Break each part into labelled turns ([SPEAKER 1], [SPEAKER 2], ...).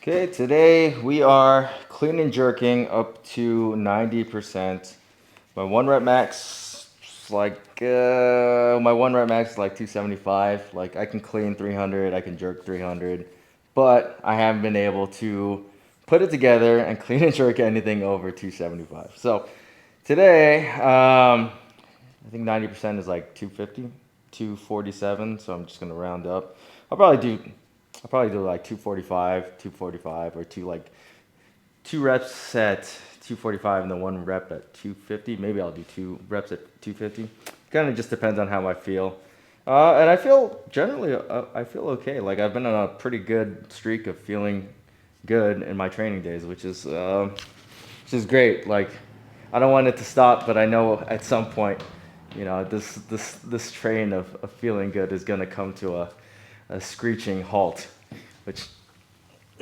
[SPEAKER 1] Okay, today we are clean and jerking up to 90%. My one rep max is like my one rep max is like 275. Like I can clean 300, I can jerk 300, but I haven't been able to put it together and clean and jerk anything over 275. So today, I think 90% is like 250, 247. So I'm just gonna round up. I'll probably do like 245, or two reps at 245 and then one rep at 250. Maybe I'll do 2 reps at 250. Kind of just depends on how I feel. And I feel generally, I feel okay. Like I've been on a pretty good streak of feeling good in my training days, which is great. Like I don't want it to stop, but I know at some point, this train of feeling good is gonna come to a screeching halt, which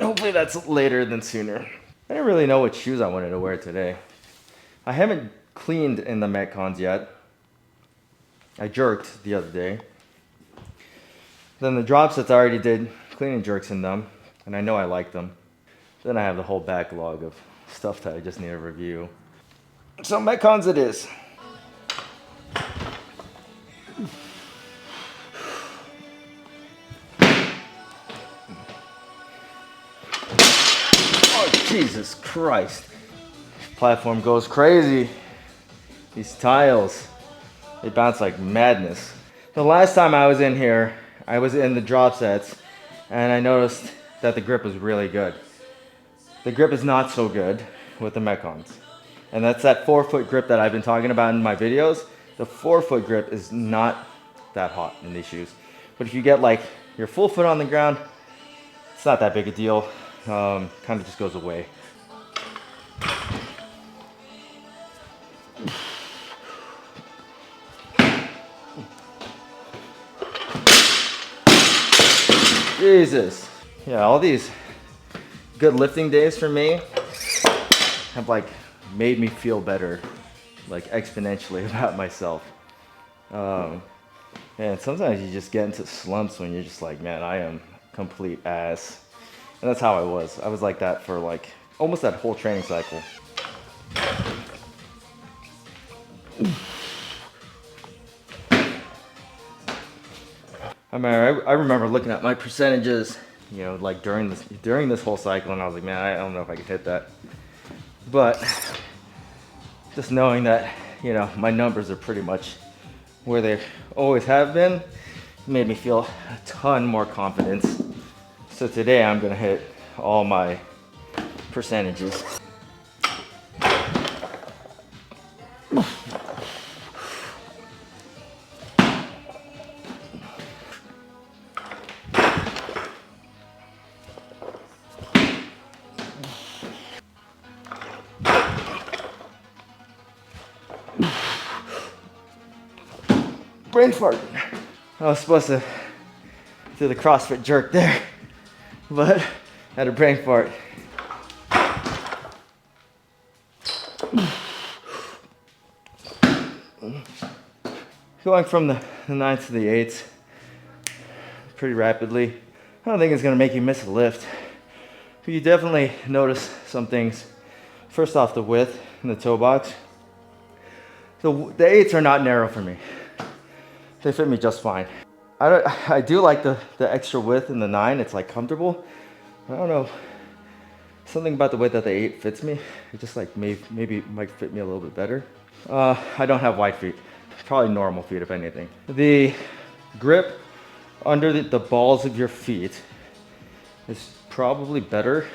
[SPEAKER 1] hopefully that's later than sooner. I didn't really know what shoes I wanted to wear today. I haven't cleaned in the Metcons yet. I jerked the other day. Then the drop sets I already did clean and jerks in them, and I know I like them. Then I have the whole backlog of stuff that I just need to review. So Metcons it is. Oh, Jesus Christ. Platform goes crazy. These tiles, they bounce like madness. The last time I was in here, I was in the drop sets, and I noticed that the grip was really good. The grip is not so good with the Metcons. And that's that 4-foot grip that I've been talking about in my videos. The 4-foot grip is not that hot in these shoes. But if you get like your full foot on the ground, it's not that big a deal. Kind of just goes away. Jesus. Yeah, all these good lifting days for me have like made me feel better, like exponentially about myself. And sometimes you just get into slumps when you're just like, man, I am complete ass. And that's how I was. I was like that for like almost that whole training cycle. I remember looking at my percentages, like during this whole cycle, and I was like, man, I don't know if I could hit that. But just knowing that, my numbers are pretty much where they always have been, made me feel a ton more confidence. So today I'm gonna hit all my percentages. Brain fart. I was supposed to do the CrossFit jerk there, but I had a brain fart. Going from the 9s to the 8s pretty rapidly. I don't think it's gonna make you miss a lift. But you definitely notice some things. First off, the width in the toe box. The 8s are not narrow for me. They fit me just fine. I do like the extra width in the 9. It's like comfortable. I don't know. Something about the way that the 8 fits me. It just like maybe might fit me a little bit better. I don't have wide feet. Probably normal feet if anything. The grip under the balls of your feet is probably better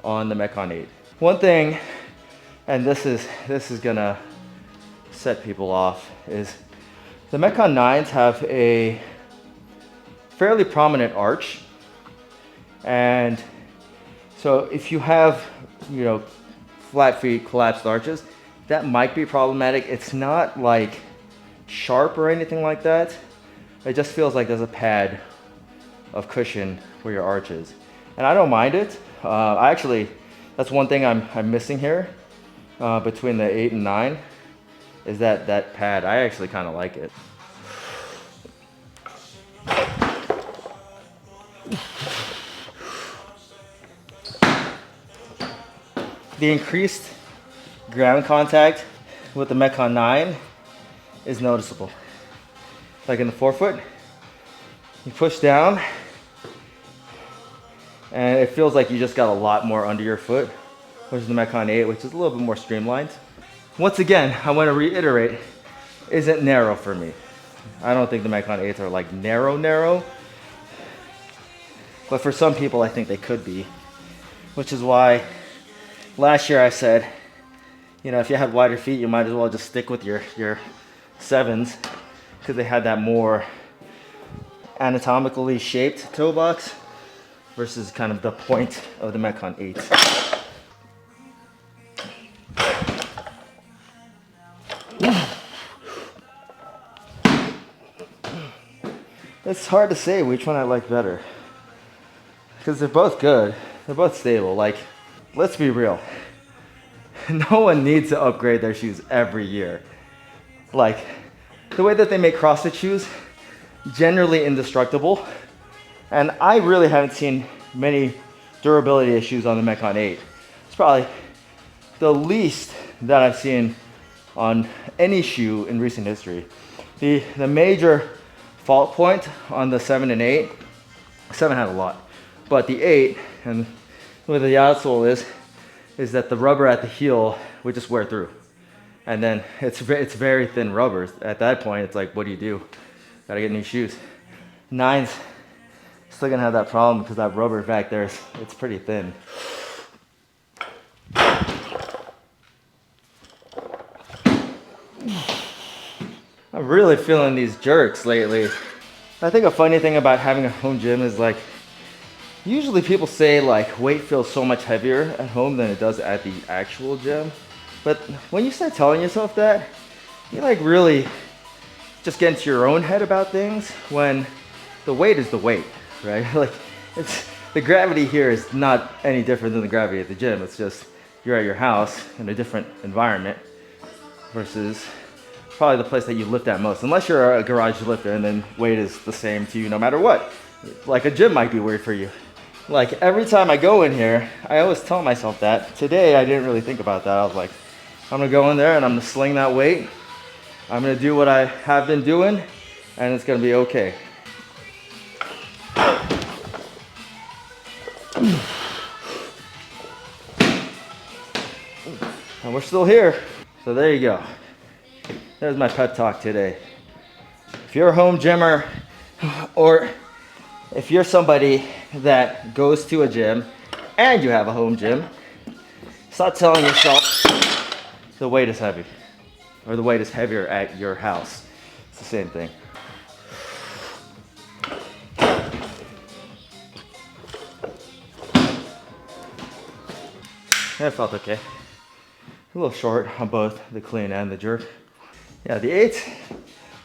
[SPEAKER 1] on the Metcon 8. One thing, and this is gonna set people off, is the Metcon 9s have a fairly prominent arch, and so if you have, flat feet, collapsed arches, that might be problematic. It's not like sharp or anything like that. It just feels like there's a pad of cushion where your arch is, and I don't mind it. That's one thing I'm missing here between the 8 and 9. Is that pad. I actually kind of like it. the increased ground contact with the Metcon 9 is noticeable. Like in the forefoot, you push down and it feels like you just got a lot more under your foot, versus the Metcon 8, which is a little bit more streamlined. Once again, I want to reiterate, isn't narrow for me. I don't think the Metcon 8s are like narrow, but for some people I think they could be, which is why last year I said, you know, if you had wider feet, you might as well just stick with your 7s, because they had that more anatomically shaped toe box versus kind of the point of the Metcon 8s. It's hard to say which one I like better, because they're both good. They're both stable. Like, let's be real. No one needs to upgrade their shoes every year. Like, the way that they make CrossFit shoes, generally indestructible. And I really haven't seen many durability issues on the Metcon 8. It's probably the least that I've seen on any shoe in recent history. The major fault point on the 7 and 8, 7 had a lot, but the 8, and where the outsole is that the rubber at the heel would just wear through. And then it's very thin rubber. At that point, it's like, what do you do? Gotta get new shoes. 9's still gonna have that problem because that rubber back there, it's pretty thin. I'm really feeling these jerks lately. I think a funny thing about having a home gym is like, usually people say like weight feels so much heavier at home than it does at the actual gym. But when you start telling yourself that, you like really just get into your own head about things when the weight is the weight, right? Like, it's, the gravity here is not any different than the gravity at the gym. It's just you're at your house in a different environment versus probably the place that you lift at most, unless you're a garage lifter, and then weight is the same to you no matter what. Like a gym might be weird for you. Like every time I go in here, I always tell myself that. Today I didn't really think about that. I was like, I'm gonna go in there and I'm gonna sling that weight. I'm gonna do what I have been doing and it's gonna be okay. And we're still here. So there you go. There's my pep talk today. If you're a home gymmer, or if you're somebody that goes to a gym and you have a home gym, stop telling yourself the weight is heavy or the weight is heavier at your house. It's the same thing. That felt okay. A little short on both the clean and the jerk. Yeah, the 8s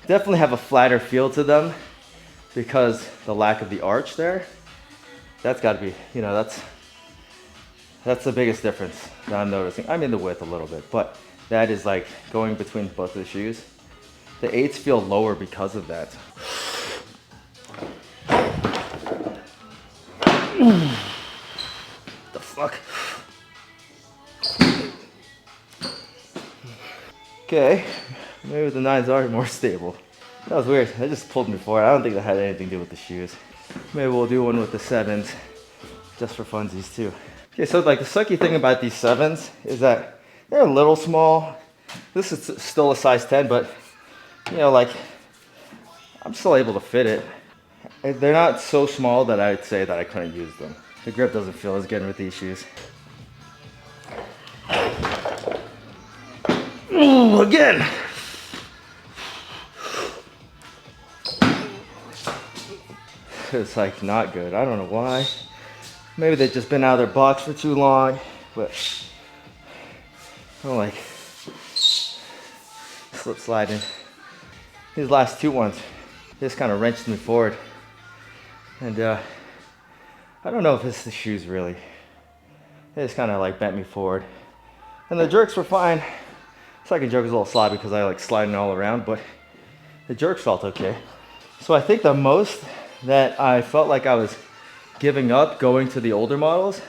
[SPEAKER 1] definitely have a flatter feel to them because the lack of the arch there. That's got to be, you know, that's the biggest difference that I'm noticing. I mean the width a little bit, but that is like going between both of the shoes. The 8s feel lower because of that. The fuck? Okay, maybe the 9s are more stable. That was weird. That just pulled me forward. I don't think that had anything to do with the shoes. Maybe we'll do one with the 7s, just for funsies too. Okay, so like the sucky thing about these 7s is that they're a little small. This is still a size 10, but you know, like I'm still able to fit it. They're not so small that I'd say that I couldn't use them. The grip doesn't feel as good with these shoes. Ooh, again. It's like not good. I don't know why. Maybe they've just been out of their box for too long, but I'm like slip sliding. These last two ones just kind of wrenched me forward. And I don't know if it's the shoes really. They just kind of like bent me forward. And the jerks were fine. Second jerk was a little sloppy because I like sliding all around, but the jerks felt okay. So I think the most that I felt like I was giving up going to the older models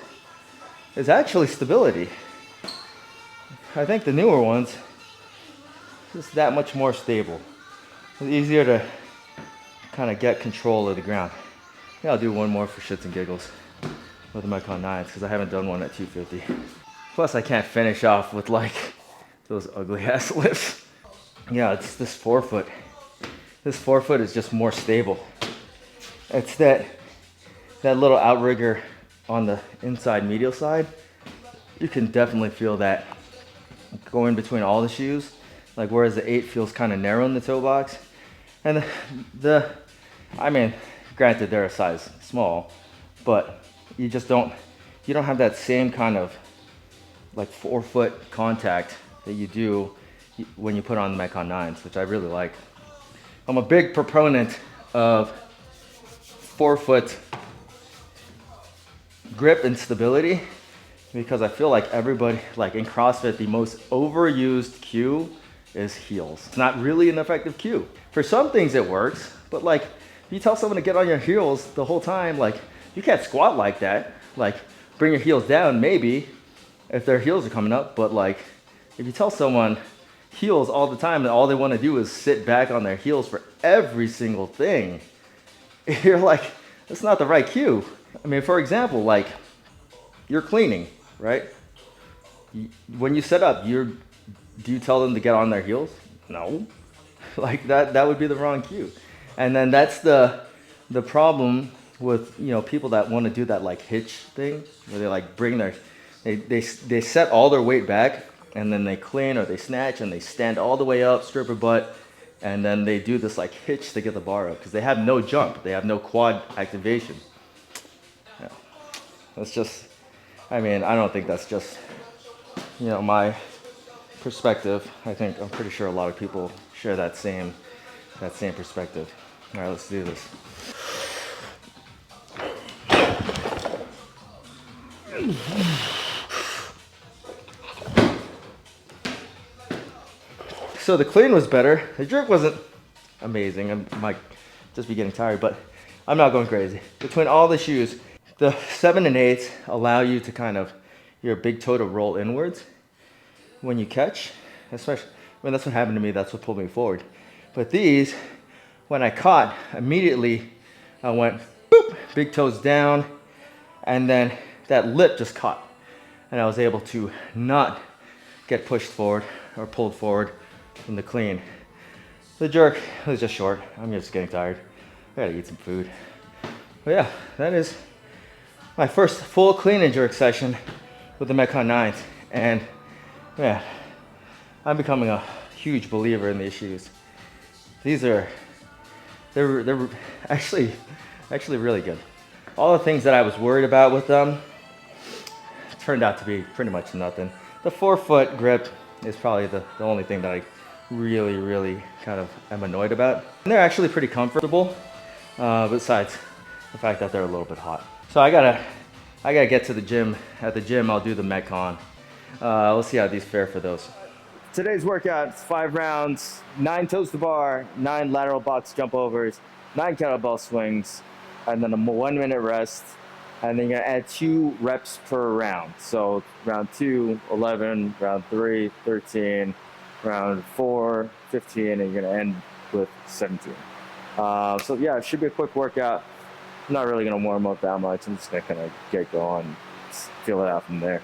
[SPEAKER 1] is actually stability. I think the newer ones, just that much more stable. It's easier to kind of get control of the ground. Yeah, I'll do one more for shits and giggles with the Metcon 9's because I haven't done one at 250. Plus I can't finish off with like those ugly ass lifts. Yeah, it's this forefoot. This forefoot is just more stable. It's that little outrigger on the inside medial side. You can definitely feel that going between all the shoes. Like whereas the 8 feels kind of narrow in the toe box. And I mean, granted they're a size small, but you don't have that same kind of like forefoot contact that you do when you put on the Metcon 9's, which I really like. I'm a big proponent of forefoot grip and stability because I feel like everybody, like in CrossFit, the most overused cue is heels. It's not really an effective cue. For some things it works, but like if you tell someone to get on your heels the whole time, like you can't squat like that. Like bring your heels down maybe if their heels are coming up, but like if you tell someone heels all the time and all they want to do is sit back on their heels for every single thing, you're like, that's not the right cue. I mean, for example, like you're cleaning, right? When you set up, do you tell them to get on their heels? No. Like that would be the wrong cue. And then that's the problem with, you know, people that want to do that like hitch thing where they like bring they set all their weight back and then they clean or they snatch and they stand all the way up, stripper butt, and then they do this like hitch to get the bar up because they have no jump, they have no quad activation. Yeah. That's just, I mean, I don't think that's just, you know, my perspective. I'm pretty sure a lot of people share that same perspective. All right, let's do this. So the clean was better. The jerk wasn't amazing. I might just be getting tired, but I'm not going crazy. Between all the shoes, the 7 and 8s allow you to kind of, your big toe to roll inwards when you catch, especially when that's what happened to me, that's what pulled me forward. But these, when I caught, immediately I went boop, big toes down, and then that lip just caught. And I was able to not get pushed forward or pulled forward from the clean. The jerk was just short. I'm just getting tired. I gotta eat some food. But yeah, that is my first full clean and jerk session with the Metcon 9's. And yeah, I'm becoming a huge believer in these shoes. They're actually really good. All the things that I was worried about with them turned out to be pretty much nothing. The forefoot grip is probably the only thing that I really kind of am annoyed about. And they're actually pretty comfortable, besides the fact that they're a little bit hot. So I gotta get to the gym. At the gym, I'll do the Metcon. We'll see how these fare for those. Today's workout is 5 rounds, 9 toes to bar, 9 lateral box jump overs, 9 kettlebell swings, and then a 1-minute rest. And then you're gonna add 2 reps per round. So round 2, 11, round 3, 13, round 4, 15, and you're gonna end with 17. So yeah, it should be a quick workout. I'm not really gonna warm up that much. I'm just gonna kind of get going, feel it out from there.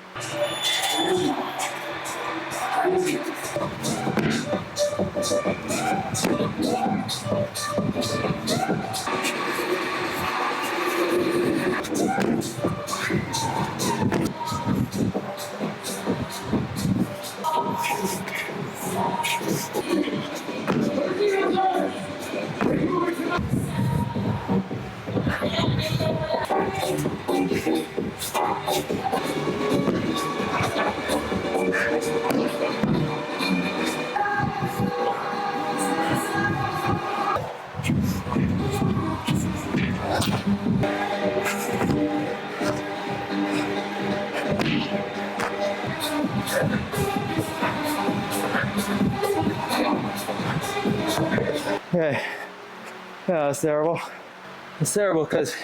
[SPEAKER 1] Okay, yeah, it's terrible. It's terrible because,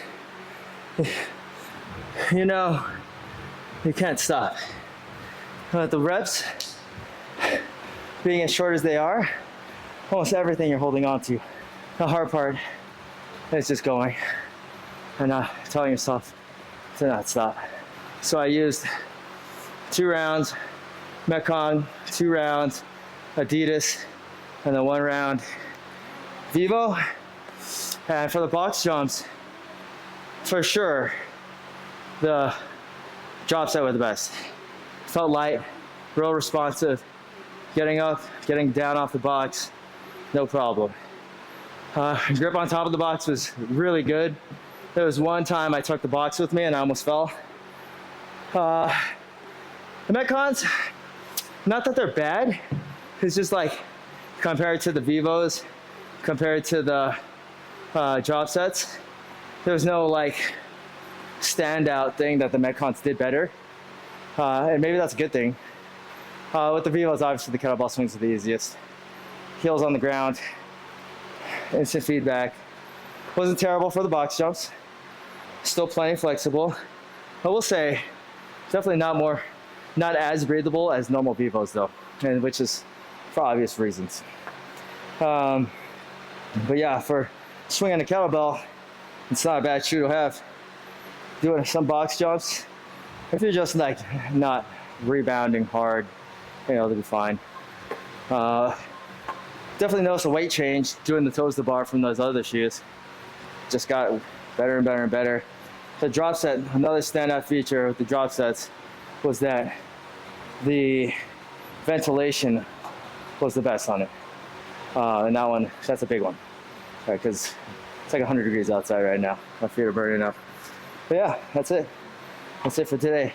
[SPEAKER 1] you know, you can't stop. The reps
[SPEAKER 2] being as short as they are, almost everything you're holding on to. The hard part is just going and telling yourself to not stop. So I used 2 rounds Metcon, 2 rounds Adidas, and then 1 round Vivo. And for the box jumps, for sure, the drop set were the best. Felt light, real responsive, getting up, getting down off the box, no problem. Grip on top of the box was really good. There was one time I took the box with me and I almost fell. The Metcons, not that they're bad, it's just like compared to the Vivos, compared to the drop sets, there's no like standout thing that the Metcons did better. And maybe that's a good thing. With the Vivos, obviously the kettlebell swings are the easiest. Heels on the ground, instant feedback. Wasn't terrible for the box jumps. Still plenty flexible. I will say, definitely not as breathable as normal Vivos though, and which is for obvious reasons. But yeah, for swinging a kettlebell, it's not a bad shoe to have. Doing some box jumps, if you're just like not rebounding hard, you know, they'll be fine. Definitely noticed a weight change doing the toes to bar from those other shoes. Just got better and better and better. The drop set, another standout feature with the drop sets was that the ventilation was the best on it. And that one, that's a big one, because it's like 100 degrees outside right now. My feet are burning up. But yeah, that's it. That's it for today.